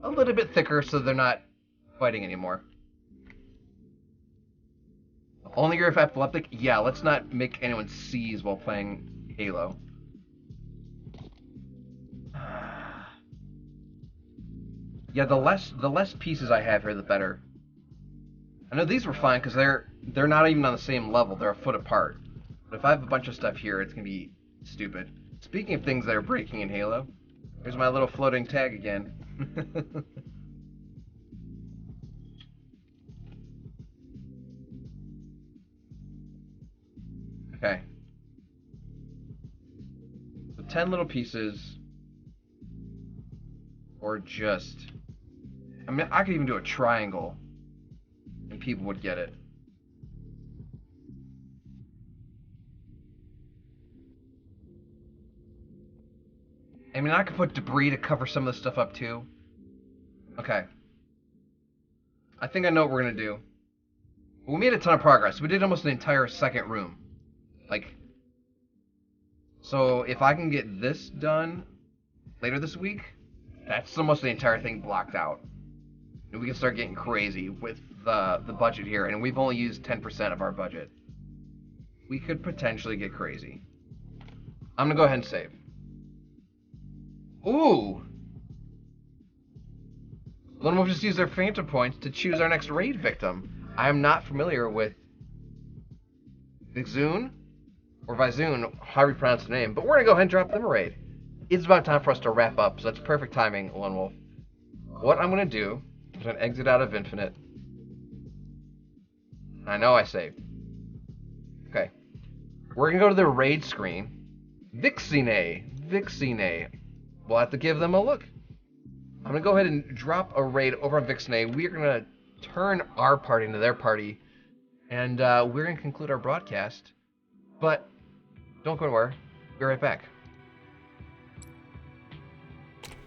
a little bit thicker so they're not fighting anymore. Only if epileptic? Yeah, let's not make anyone seize while playing Halo. Yeah, the less pieces I have here, the better. I know these were fine because they're not even on the same level. They're a foot apart. But if I have a bunch of stuff here, it's gonna be stupid. Speaking of things that are breaking in Halo, here's my little floating tag again. Okay. So 10 little pieces, or just... I mean, I could even do a triangle, and people would get it. I mean, I could put debris to cover some of this stuff up, too. Okay. I think I know what we're gonna do. We made a ton of progress. We did almost an entire second room. Like, so if I can get this done later this week, that's almost the entire thing blocked out. And we can start getting crazy with the budget here, and we've only used 10% of our budget. We could potentially get crazy. I'm gonna go ahead and save. Ooh! Then we'll just use their Phantom points to choose our next raid victim. I am not familiar with Vixzoon, or Vizoon, however you pronounce the name, but we're gonna go ahead and drop them a raid. It's about time for us to wrap up, so that's perfect timing, Lone Wolf. What I'm gonna do is I'm gonna exit out of Infinite. I know I saved. Okay. We're gonna go to the raid screen. Vixine. We'll have to give them a look. I'm gonna go ahead and drop a raid over on Vixine. We're gonna turn our party into their party, and we're gonna conclude our broadcast. But don't go anywhere. Be right back.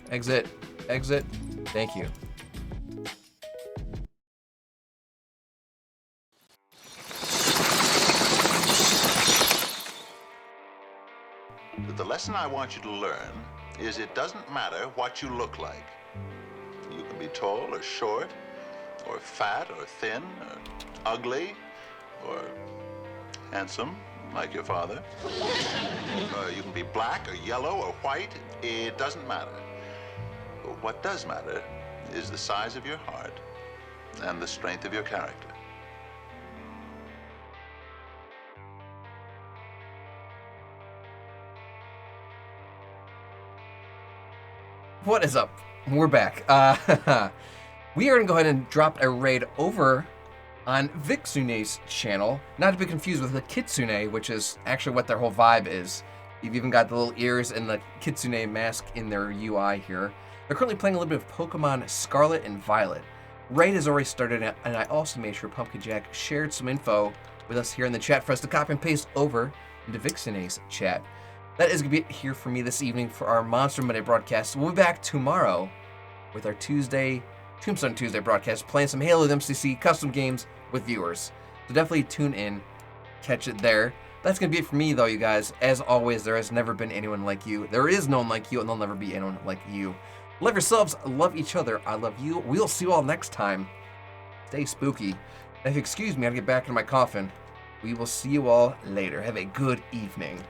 Exit. Exit. Thank you. The lesson I want you to learn is it doesn't matter what you look like. You can be tall or short, or fat or thin, or ugly, or handsome, like your father. You can be black or yellow or white. It doesn't matter. What does matter is the size of your heart and the strength of your character. What is up? We're back. We are going to go ahead and drop a raid over on Vixune's channel. Not to be confused with the Kitsune, which is actually what their whole vibe is. You've even got the little ears and the Kitsune mask in their UI here. They're currently playing a little bit of Pokemon Scarlet and Violet. Raid has already started, and I also made sure Pumpkin Jack shared some info with us here in the chat for us to copy and paste over into Vixune's chat. That is going to be it here for me this evening for our Monster Monday broadcast. We'll be back tomorrow with our Tombstone Tuesday broadcast, playing some Halo MCC custom games with viewers. So definitely tune in, catch it there. That's going to be it for me, though, you guys. As always, there has never been anyone like you. There is no one like you, and there'll never be anyone like you. Love yourselves, love each other, I love you. We'll see you all next time. Stay spooky. And if you excuse me, I gotta get back in my coffin. We will see you all later. Have a good evening.